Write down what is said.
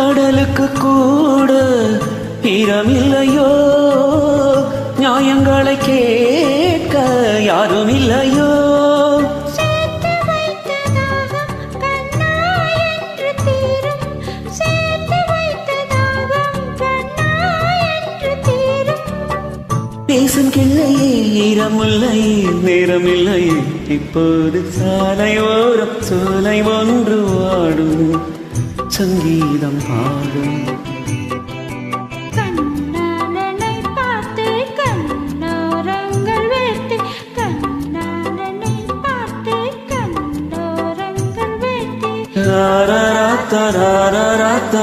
கடலுக்கு கூட ஈரமில்லையோ, நியாயங்களை கேட்க யாரும் இல்லையோ. பேசும் கிள்ளையே ஈரமில்லை நேரமில்லை, இப்போது சாலையோரம் சோலை ஒன்று வாடும் சங்கீதம் பாடும். கண்ணாளனை பார்த்து கண்ணோரங்கள் வைத்து, கண்ணாளனை பார்த்து கண்ணோரங்கள் வைத்து.